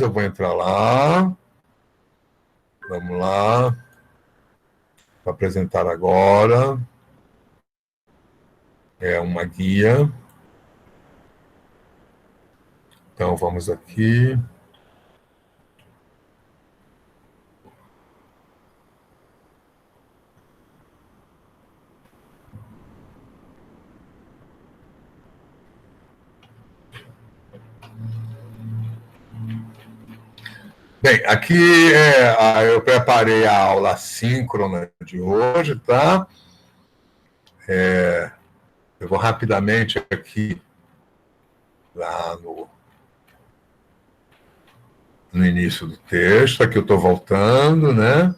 eu vou entrar lá. Vamos lá. Vou apresentar agora. É uma guia. Então, vamos aqui. Bem, aqui eu preparei a aula síncrona de hoje, tá? Eu vou rapidamente aqui lá no início do texto, aqui eu estou voltando, né?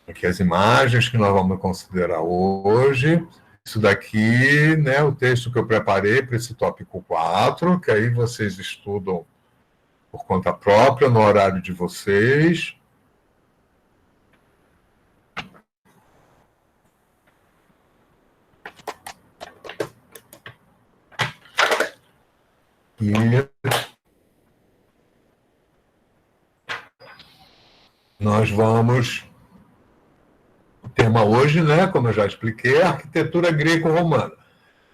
Aqui as imagens que nós vamos considerar hoje. Isso daqui, né, o texto que eu preparei para esse tópico 4, que aí vocês estudam por conta própria, no horário de vocês. E nós vamos... O tema hoje, né, como eu já expliquei, é a arquitetura greco-romana.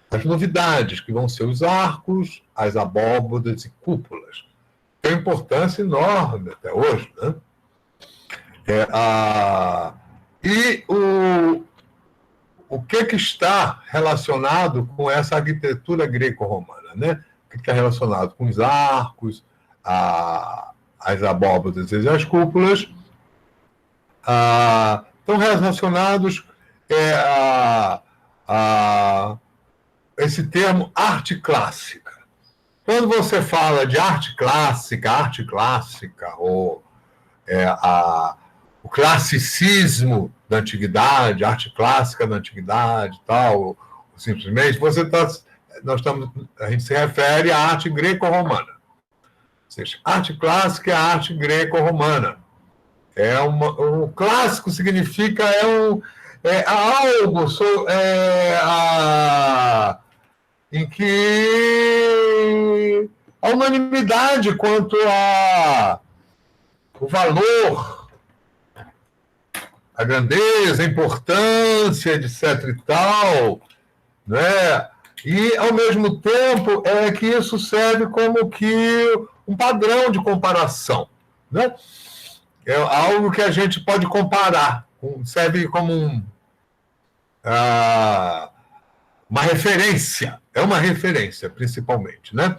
As novidades, que vão ser os arcos, as abóbodas e cúpulas. Tem importância enorme até hoje, né? E o que está relacionado com essa arquitetura greco-romana, né? O que está relacionado com os arcos, as abóbadas e as cúpulas, estão relacionados a esse termo arte clássica. Quando você fala de arte clássica, ou o classicismo da antiguidade, arte clássica da antiguidade, tal, simplesmente, a gente se refere à arte greco-romana. Ou seja, arte clássica é a arte greco-romana. O clássico significa algo em que a unanimidade quanto o valor, a grandeza, a importância, etc. e tal, né? E, ao mesmo tempo, que isso serve como que um padrão de comparação, né? É algo que a gente pode comparar, serve como uma referência, é uma referência, principalmente, né?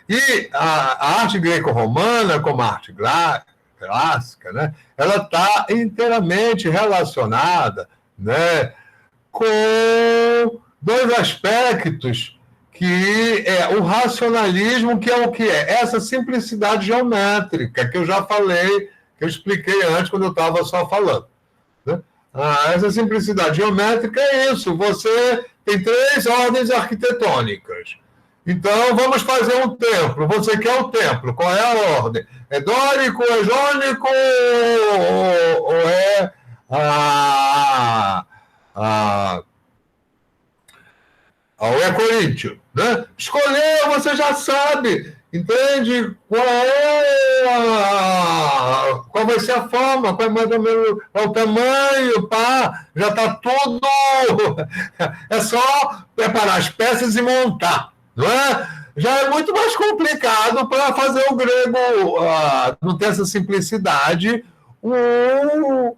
E a arte greco-romana, como a arte clássica, né, ela está inteiramente relacionada, né, com dois aspectos, que é o racionalismo, que é o que é? Essa simplicidade geométrica, que eu já falei, que eu expliquei antes, quando eu estava só falando, né? Essa simplicidade geométrica é isso, você tem 3 ordens arquitetônicas. Então, vamos fazer um templo. Você quer o templo, qual é a ordem? É dórico, é jônico, ou é coríntio, né? Escolheu, você já sabe, entende? Qual vai ser a forma, qual é mais ou menos o tamanho, pá, já está tudo. É só preparar as peças e montar, não é? Já é muito mais complicado para fazer o grego não ter essa simplicidade, o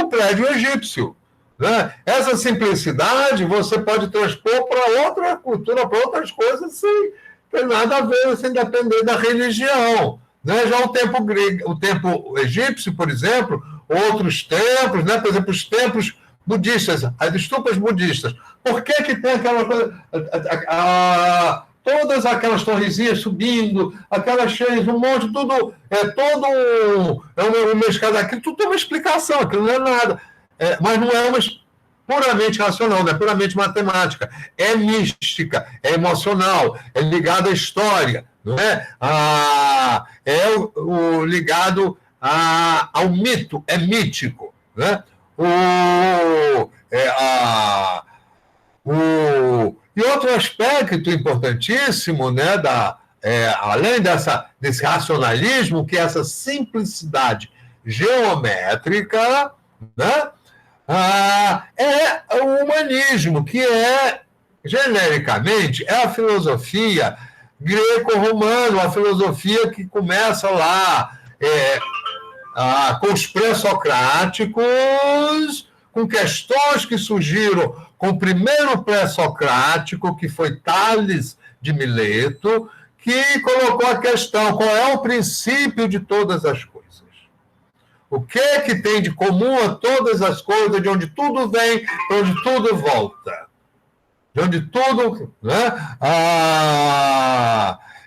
prédio egípcio. Né? Essa simplicidade você pode transpor para outra cultura, para outras coisas, sem ter nada a ver, sem depender da religião. Né? Já o tempo grego, o tempo egípcio, por exemplo, outros templos, né? Por exemplo, os templos budistas, as estupas budistas. Por que tem aquela coisa, todas aquelas torrezinhas subindo, aquelas cheias, um monte, tudo, uma escada aqui, tudo tem uma explicação, aquilo não é nada. Mas não é puramente racional, não é puramente matemática, é mística, é emocional, é ligado à história, não é? Ligado ao mito, é mítico, né? E outro aspecto importantíssimo, né, da além desse racionalismo, que é essa simplicidade geométrica, né? É o humanismo, que genericamente, é a filosofia greco-romana, a filosofia que começa lá com os pré-socráticos, com questões que surgiram com o primeiro pré-socrático, que foi Tales de Mileto, que colocou a questão: qual é o princípio de todas as coisas? O que tem de comum a todas as coisas, de onde tudo vem, de onde tudo volta? De onde tudo... Né?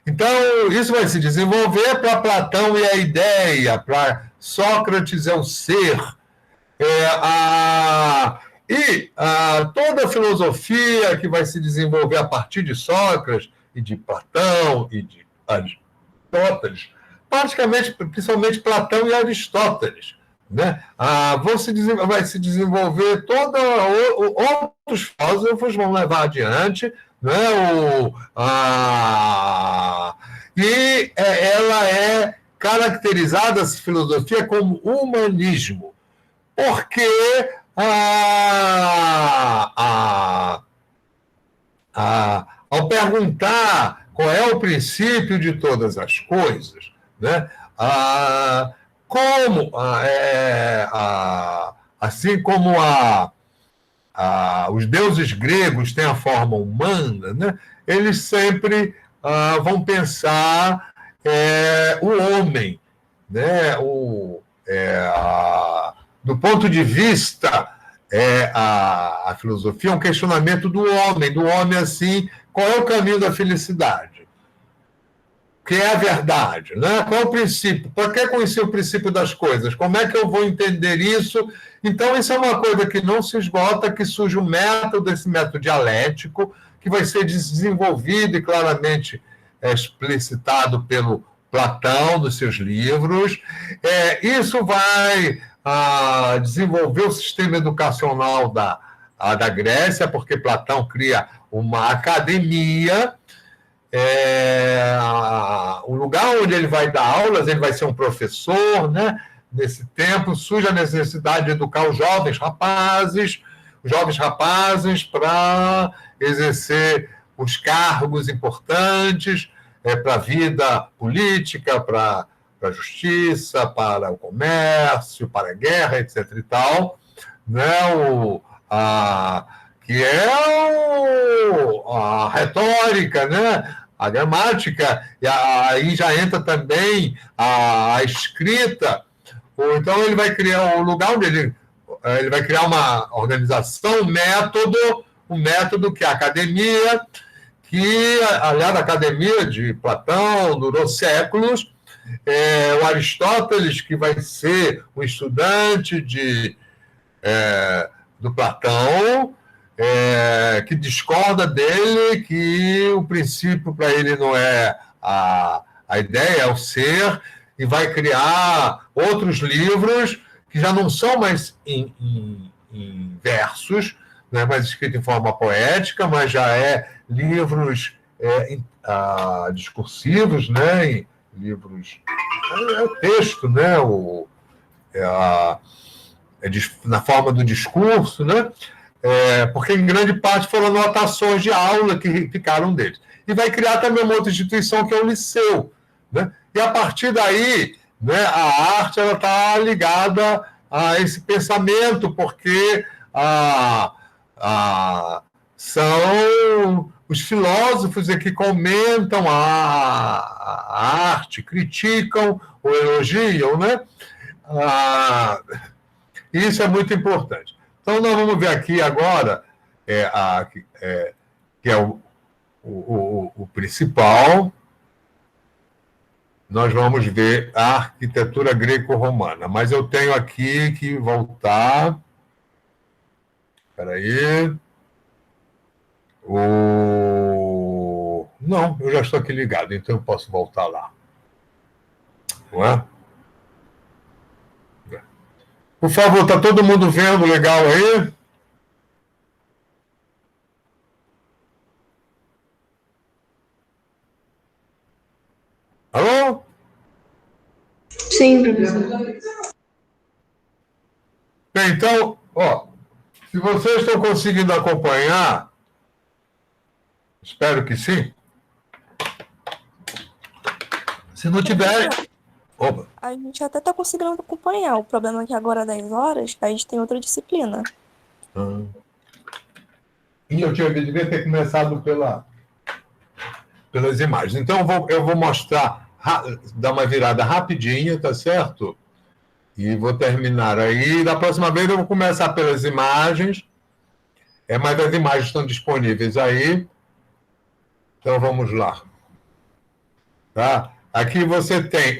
Então, isso vai se desenvolver para Platão e a ideia, para Sócrates é o ser. Toda a filosofia que vai se desenvolver a partir de Sócrates e de Platão e de Aristóteles, praticamente, principalmente Platão e Aristóteles, né? Vai se desenvolver outros filósofos vão levar adiante, né? Ela é caracterizada, essa filosofia, como humanismo, porque ao perguntar qual é o princípio de todas as coisas, né? Assim como os deuses gregos têm a forma humana, né? Eles sempre vão pensar o homem, né? Do ponto de vista a filosofia é um questionamento do homem assim, qual é o caminho da felicidade? O que é a verdade? Né? Qual é o princípio? Por que conhecer o princípio das coisas? Como é que eu vou entender isso? Então, isso é uma coisa que não se esgota, que surge um método, esse método dialético, que vai ser desenvolvido e claramente explicitado pelo Platão nos seus livros. Isso vai desenvolver o sistema educacional da Grécia, porque Platão cria uma academia, um lugar onde ele vai dar aulas, ele vai ser um professor, né? Nesse tempo surge a necessidade de educar os jovens rapazes para exercer os cargos importantes, para a vida política, para a justiça, para o comércio, para a guerra, etc. e tal, né? Que é a retórica, né? A gramática, e aí já entra também a escrita. Então, ele vai criar um lugar onde ele vai criar uma organização, um método que é a academia, que, aliás, a academia de Platão durou séculos. O Aristóteles, que vai ser um estudante do Platão, que discorda dele, que o princípio para ele não é a ideia, é o ser, e vai criar outros livros que já não são mais em versos, né, mas escrito em forma poética, mas já livros discursivos, né, livros... texto, né, na forma do discurso, né, porque em grande parte foram anotações de aula que ficaram deles. E vai criar também uma outra instituição, que é o Liceu, né? E a partir daí, né, a arte está ligada a esse pensamento, porque são os filósofos que comentam a arte, criticam ou elogiam, né? Isso é muito importante. Então, nós vamos ver aqui agora, que é o principal. Nós vamos ver a arquitetura greco-romana. Mas eu tenho aqui que voltar. Espera aí. Não, eu já estou aqui ligado, então eu posso voltar lá. Não é? Por favor, está todo mundo vendo legal aí? Sim, professor. Bem, então, se vocês estão conseguindo acompanhar, espero que sim. Se não tiverem... Opa. A gente até está conseguindo acompanhar. O problema é que agora, às 10 horas, a gente tem outra disciplina. E eu devia ter começado pelas imagens. Então, eu vou mostrar, dar uma virada rapidinha, tá certo? E vou terminar aí. Da próxima vez eu vou começar pelas imagens, mas as imagens estão disponíveis aí. Então, vamos lá. Tá? Aqui você tem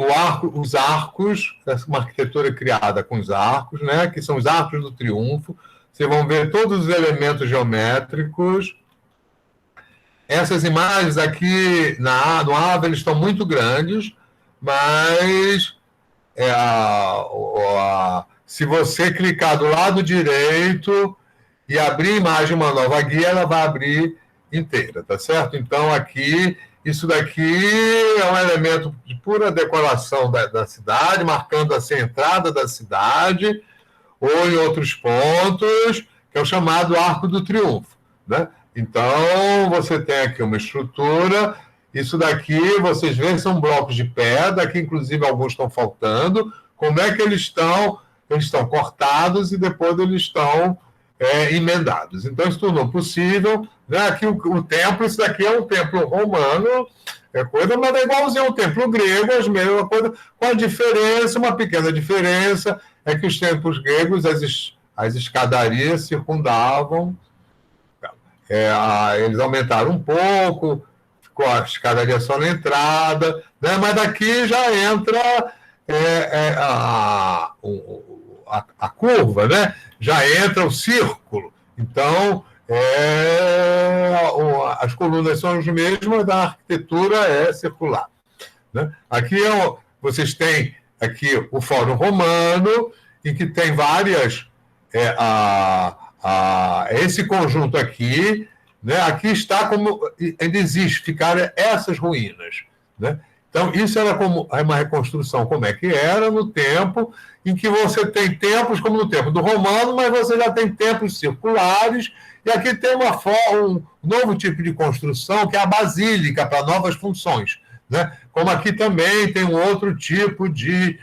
os arcos, uma arquitetura criada com os arcos, né? Que são os arcos do triunfo. Vocês vão ver todos os elementos geométricos. Essas imagens aqui no AVA, eles estão muito grandes, mas se você clicar do lado direito e abrir a imagem uma nova guia, ela vai abrir inteira, tá certo? Então, aqui, isso daqui é um elemento de pura decoração da cidade, marcando assim, a entrada da cidade, ou em outros pontos, que é o chamado Arco do Triunfo, né? Então, você tem aqui uma estrutura, isso daqui, vocês veem, são blocos de pedra, aqui inclusive alguns estão faltando. Como é que eles estão? Eles estão cortados e depois eles estão emendados. Então, isso tornou possível, né? Aqui o templo, isso daqui é um templo romano, mas é igualzinho ao templo grego, as mesmas coisas, com a diferença, uma pequena diferença, é que os templos gregos, as escadarias circundavam, eles aumentaram um pouco, ficou a escadaria só na entrada, né? Mas daqui já entra a curva, né? Já entra o círculo. Então, as colunas são as mesmas, a arquitetura é circular, né? Aqui vocês têm aqui o Fórum Romano, em que tem várias... esse conjunto aqui, né? Aqui está como ainda existe, ficaram essas ruínas, né? Então, isso era como uma reconstrução, como é que era no tempo em que você tem templos, como no tempo do romano, mas você já tem templos circulares, e aqui tem um novo tipo de construção, que é a basílica, para novas funções, né? Como aqui também tem um outro tipo de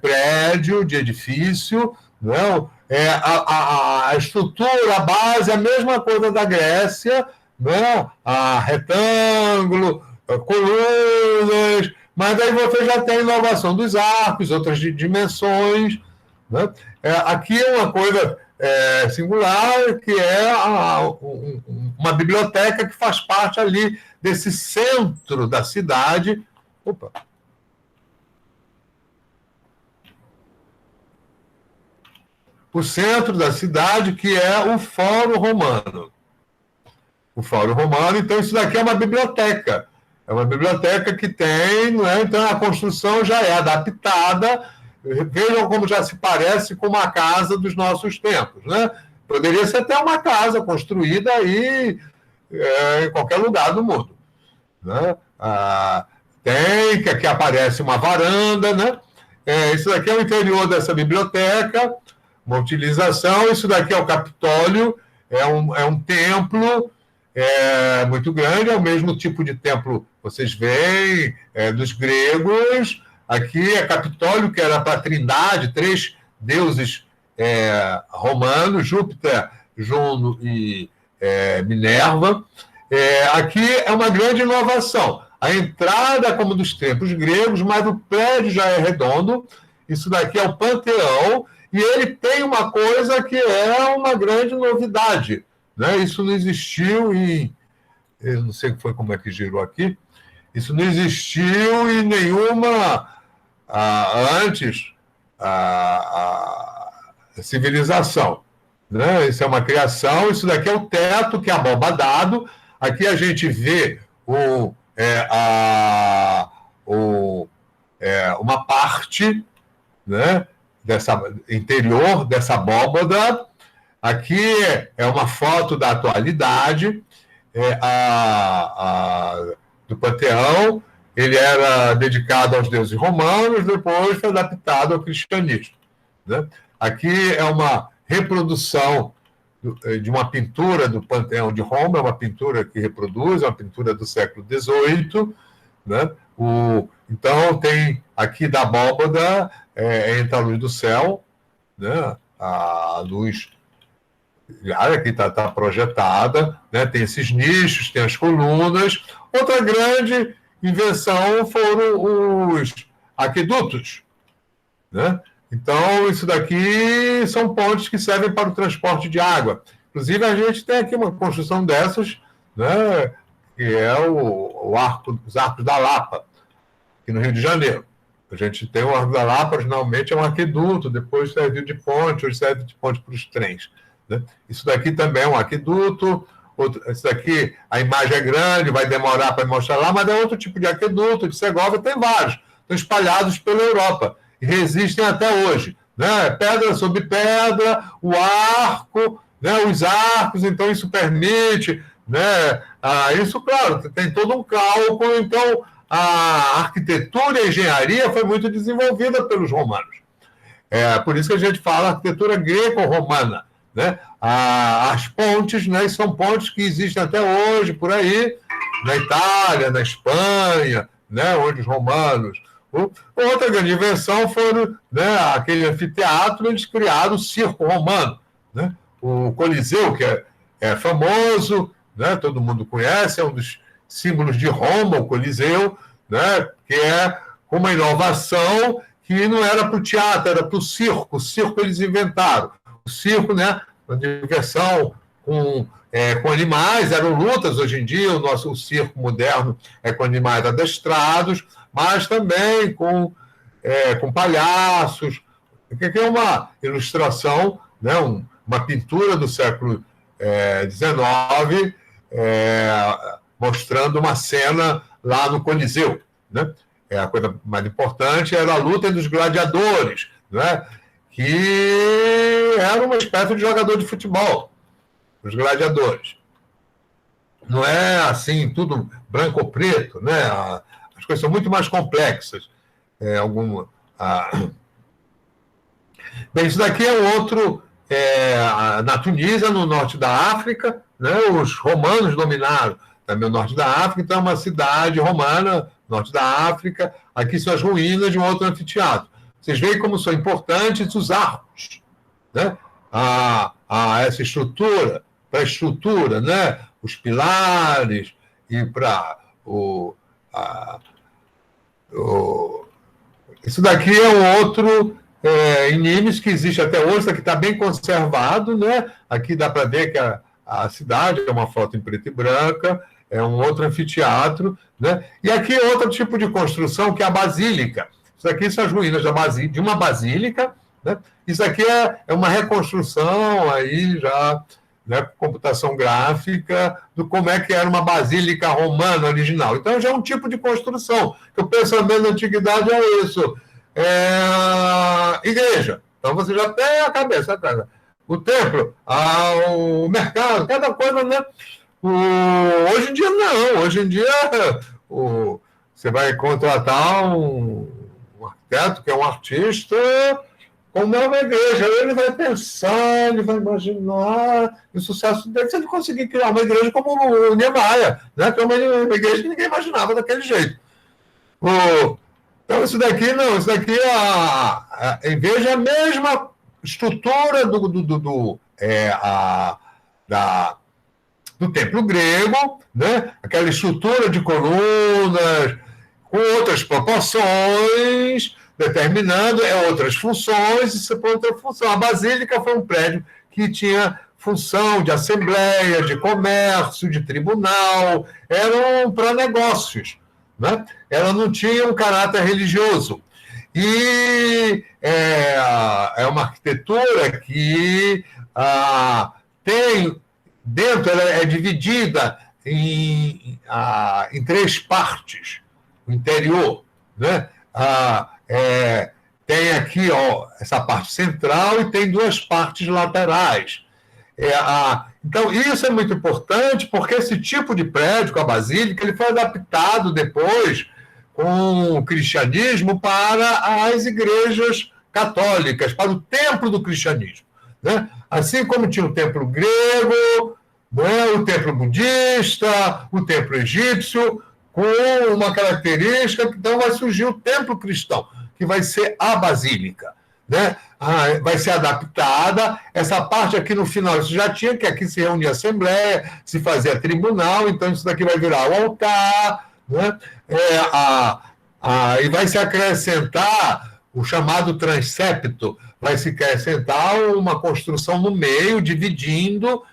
prédio, de edifício, não? A estrutura, a base, a mesma coisa da Grécia, né? Retângulo, colunas, mas aí você já tem a inovação dos arcos, outras dimensões, né? Aqui é uma coisa singular, que é uma biblioteca que faz parte ali desse centro da cidade. Opa! O centro da cidade, que é o Fórum Romano. O Fórum Romano, então, isso daqui é uma biblioteca. É uma biblioteca que tem, né? Então a construção já é adaptada. Vejam como já se parece com uma casa dos nossos tempos, né? Poderia ser até uma casa construída aí em qualquer lugar do mundo, né? Tem, que aqui aparece uma varanda, né? Isso daqui é o interior dessa biblioteca, uma utilização. Isso daqui é o Capitólio, é um templo muito grande, é o mesmo tipo de templo, vocês veem, dos gregos. Aqui é Capitólio, que era para a Trindade, 3 deuses romanos, Júpiter, Juno e Minerva. Aqui é uma grande inovação. A entrada como dos templos gregos, mas o prédio já é redondo. Isso daqui é o Panteão, e ele tem uma coisa que é uma grande novidade, né? Isso não existiu eu não sei como é que girou aqui, isso não existiu em nenhuma antes a civilização, né? Isso é uma criação. Isso daqui é o teto, que é abobadado. Aqui a gente vê uma parte, né, interior dessa abóbada. Aqui é uma foto da atualidade do Panteão, ele era dedicado aos deuses romanos, depois foi adaptado ao cristianismo, né? Aqui é uma reprodução de uma pintura do Panteão de Roma, é uma pintura que reproduz, é uma pintura do século XVIII, né? Então, tem aqui da abóbada, entra a luz do céu, né? A luz aqui está projetada, né? Tem esses nichos, tem as colunas. Outra grande invenção foram os aquedutos, né? Então, isso daqui são pontes que servem para o transporte de água. Inclusive, a gente tem aqui uma construção dessas, né? Que é os Arcos da Lapa, aqui no Rio de Janeiro. A gente tem o Arco da Lapa, originalmente é um aqueduto, depois serviu de ponte, hoje serve de ponte para os trens, né? Isso daqui também é um aqueduto. Isso daqui, a imagem é grande, vai demorar para mostrar lá, mas é outro tipo de aqueduto. De Segóvia tem vários, estão espalhados pela Europa e resistem até hoje, né? Pedra sobre pedra, o arco, né? Os arcos, então isso permite, né? Isso, claro, tem todo um cálculo. Então, a arquitetura e a engenharia foi muito desenvolvida pelos romanos. Por isso que a gente fala arquitetura greco-romana, né? As pontes, né, são pontes que existem até hoje por aí, na Itália, na Espanha, né, onde os romanos... Outra grande invenção foi, né, aquele anfiteatro. Eles criaram o circo romano, né? O Coliseu, que é famoso, né, todo mundo conhece, é um dos símbolos de Roma, o Coliseu, né, que é uma inovação que não era para o teatro, era para o circo. O circo eles inventaram. O circo, né, uma diversão com animais, eram lutas. Hoje em dia, o circo moderno é com animais adestrados, mas também com palhaços, que é uma ilustração, né, uma pintura do século XIX, mostrando uma cena lá no Coliseu, né? A coisa mais importante era a luta dos gladiadores, né? Que era uma espécie de jogador de futebol, os gladiadores. Não é assim, tudo branco ou preto, né? As coisas são muito mais complexas. Bem, isso daqui é outro, na Tunísia, no norte da África, né? Os romanos dominaram também o norte da África, então é uma cidade romana, norte da África. Aqui são as ruínas de um outro anfiteatro. Vocês veem como são importantes os arcos, né? Essa estrutura, para a estrutura, né? Os pilares e para Isso daqui é um outro em Nimes que existe até hoje. Isso aqui está bem conservado, né? Aqui dá para ver que a cidade é uma foto em preto e branca, é um outro anfiteatro, né? E aqui é outro tipo de construção, que é a basílica. Isso aqui são as ruínas de uma basílica, né? Isso aqui é uma reconstrução aí já, né, com computação gráfica, do como é que era uma basílica romana original. Então já é um tipo de construção, que o pensamento da antiguidade é isso. Igreja. Então você já tem a cabeça, cara. O templo, o mercado, cada coisa, né? Hoje em dia não. Hoje em dia você vai contratar um arquiteto que é um artista, como é uma igreja. Ele vai pensar, ele vai imaginar o sucesso dele, se ele conseguir criar uma igreja como o Niemeyer, né? Que é uma igreja que ninguém imaginava daquele jeito. Então, isso daqui não. Isso daqui em vez da mesma estrutura do templo grego, né? Aquela estrutura de colunas com outras proporções, determinando outras funções. Isso é outra função. A basílica foi um prédio que tinha função de assembleia, de comércio, de tribunal, eram para negócios, né? Ela não tinha um caráter religioso. E é uma arquitetura que tem dentro, ela é dividida em 3 partes. O interior, né? Tem aqui, ó, essa parte central e tem 2 partes laterais. Então, isso é muito importante, porque esse tipo de prédio, com a basílica, ele foi adaptado depois com o cristianismo para as igrejas católicas, para o templo do cristianismo, né? Assim como tinha o templo grego, né, o templo budista, o templo egípcio, com uma característica, então vai surgir o templo cristão, que vai ser a basílica, né? Vai ser adaptada. Essa parte aqui no final, isso já tinha, que aqui se reunia a assembleia, se fazia tribunal, então isso daqui vai virar o altar, né? E vai se acrescentar o chamado transepto, vai se acrescentar uma construção no meio, dividindo,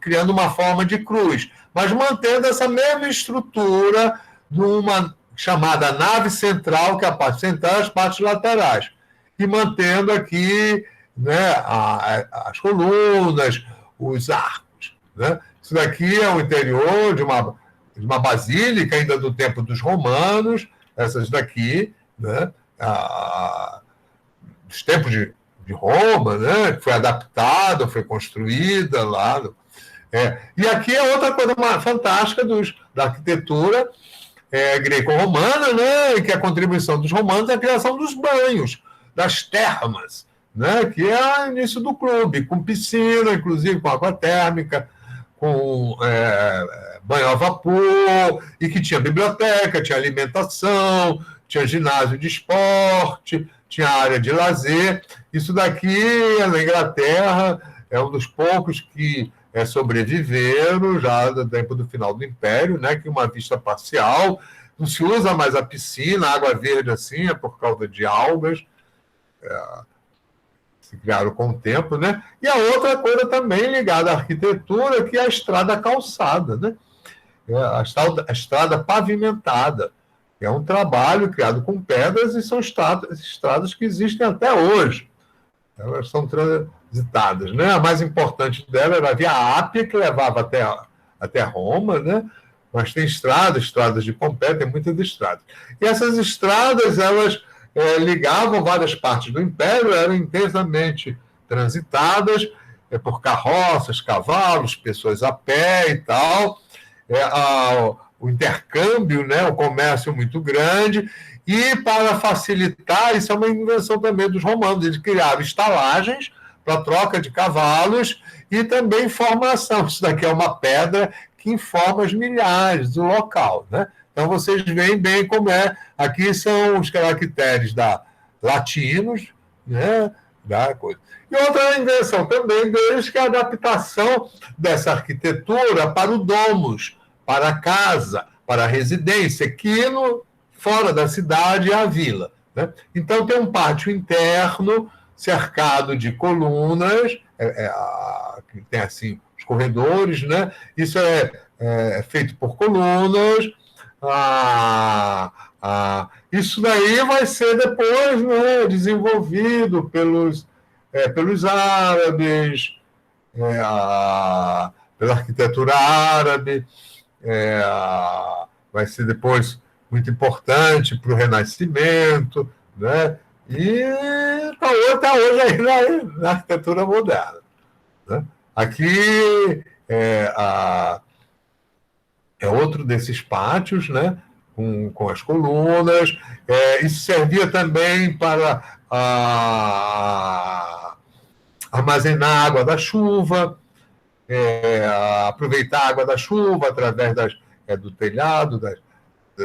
criando uma forma de cruz, mas mantendo essa mesma estrutura de uma chamada nave central, que é a parte central e as partes laterais, e mantendo aqui, né, as colunas, os arcos, né? Isso daqui é o interior de uma basílica, ainda do tempo dos romanos, essas daqui, né, dos tempos de Roma, né, que foi adaptada, foi construída lá. E aqui é outra coisa fantástica da arquitetura greco-romana, né, que é a contribuição dos romanos é a criação dos banhos, das termas, né, que é o início do clube, com piscina, inclusive com água térmica, com banho a vapor, e que tinha biblioteca, tinha alimentação, tinha ginásio de esporte, tinha área de lazer. Isso daqui, na Inglaterra, é um dos poucos que sobreviveram já do tempo do final do Império, né, que uma vista parcial, não se usa mais a piscina, a água verde assim, é por causa de algas, se criaram com o tempo, né? E a outra coisa também ligada à arquitetura, que é a estrada calçada, né? A estrada pavimentada. É um trabalho criado com pedras e são estradas que existem até hoje. Elas são transitadas, né? A mais importante dela era a Via Ápia, que levava até Roma, né? Mas tem estradas de Pompeia, tem muitas estradas. E essas estradas, elas ligavam várias partes do Império, eram intensamente transitadas por carroças, cavalos, pessoas a pé e tal. O intercâmbio, né, o comércio muito grande, e para facilitar, isso é uma invenção também dos romanos, eles criaram estalagens para troca de cavalos e também formação. Isso daqui é uma pedra que informa as milhares do local, né? Então vocês veem bem como é. Aqui são os caracteres latinos, né, da coisa. E outra invenção também deles, que é a adaptação dessa arquitetura para o domus, para a casa, para a residência, que fora da cidade é a vila, né? Então tem um pátio interno cercado de colunas, que tem assim os corredores, né? Isso é feito por colunas. Isso daí vai ser depois, né, desenvolvido pelos árabes, pela arquitetura árabe. Vai ser depois muito importante para o Renascimento, né? E está hoje aí na arquitetura moderna, né? Aqui é outro desses pátios, né? Com as colunas. Isso servia também para armazenar a água da chuva, aproveitar a água da chuva através do telhado,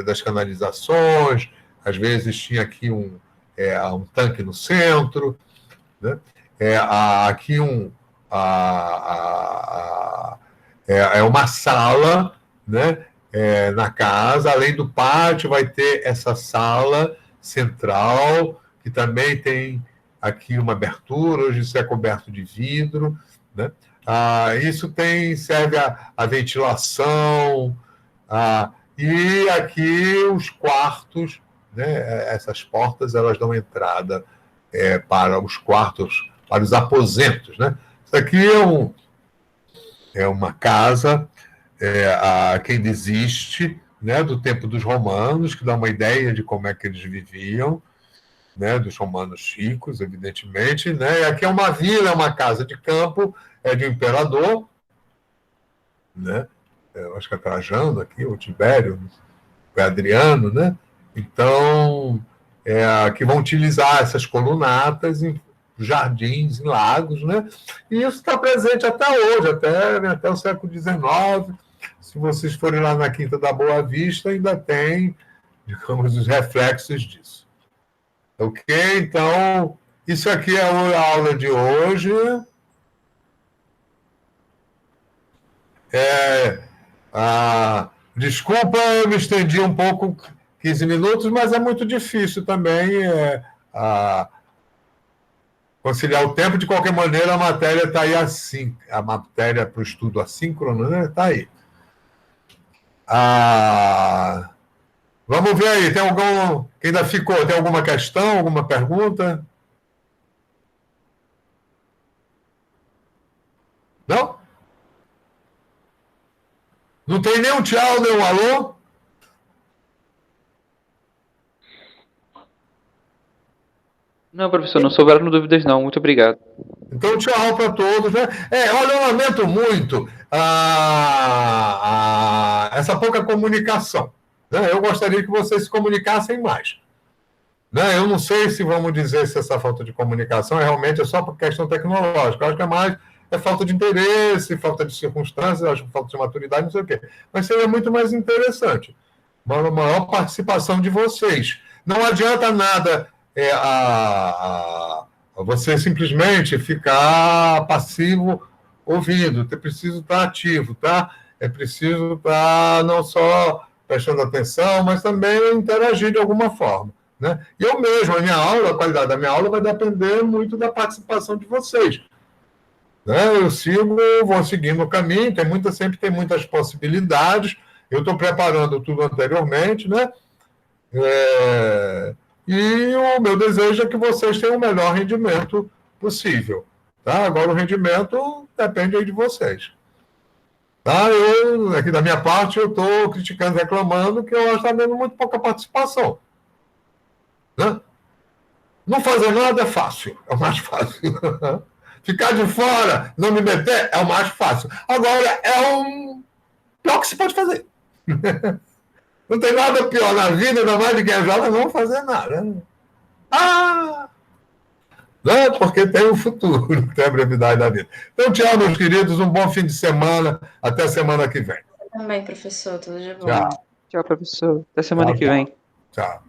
das canalizações. Às vezes tinha aqui um tanque no centro, né? Aqui uma sala, né? Na casa, além do pátio, vai ter essa sala central, que também tem aqui uma abertura. Hoje isso é coberto de vidro, né? Isso serve a ventilação, e aqui os quartos, né? Essas portas, elas dão entrada para os quartos, para os aposentos, né? Isso aqui é uma casa que ainda existe, né? Do tempo dos romanos, que dá uma ideia de como é que eles viviam, né? Dos romanos ricos, evidentemente, né? E aqui é uma vila, é uma casa de campo, de um imperador, né? Eu acho que é Trajano aqui, o Tibério, o Adriano, né? Então, que vão utilizar essas colunatas em jardins, em lagos, né? E isso está presente até hoje, até o século XIX. Se vocês forem lá na Quinta da Boa Vista, ainda tem, digamos, os reflexos disso. Ok? Então, isso aqui é a aula de hoje. Desculpa, eu me estendi um pouco, 15 minutos, mas é muito difícil também conciliar o tempo. De qualquer maneira, a matéria está aí assim, a matéria para o estudo assíncrono, né? Está aí. Vamos ver aí, tem algum que ainda ficou? Tem alguma questão, alguma pergunta? Não? Não tem nem um tchau, nem um alô? Não, professor, não souberam dúvidas não. Muito obrigado. Então, tchau para todos, né? Olha, eu lamento muito essa pouca comunicação, né? Eu gostaria que vocês se comunicassem mais, né? Eu não sei se vamos dizer se essa falta de comunicação realmente é só por questão tecnológica. Eu acho que é mais falta de interesse, falta de circunstâncias, acho que falta de maturidade, não sei o quê. Mas seria muito mais interessante uma maior participação de vocês. Não adianta nada você simplesmente ficar passivo ouvindo. É preciso estar ativo, tá? É preciso estar não só prestando atenção, mas também interagir de alguma forma, né? E eu mesmo, a qualidade da minha aula vai depender muito da participação de vocês, né? Eu vou seguindo o caminho, sempre tem muitas possibilidades. Eu estou preparando tudo anteriormente, né? E o meu desejo é que vocês tenham o melhor rendimento possível, tá? Agora o rendimento depende aí de vocês, tá? Aqui da minha parte, eu estou criticando, reclamando que eu acho que está dando muito pouca participação, né? Não fazer nada é fácil, é o mais fácil. Ficar de fora, não me meter, é o mais fácil. Agora, é o pior que se pode fazer. Não tem nada pior na vida, ainda mais de quem é jovem, não fazer nada. Né? Porque tem o futuro, tem a brevidade da vida. Então, tchau, meus queridos, um bom fim de semana. Até semana que vem. Também, professor, tudo de bom. Tchau. Tchau, professor. Até semana que vem. Tchau.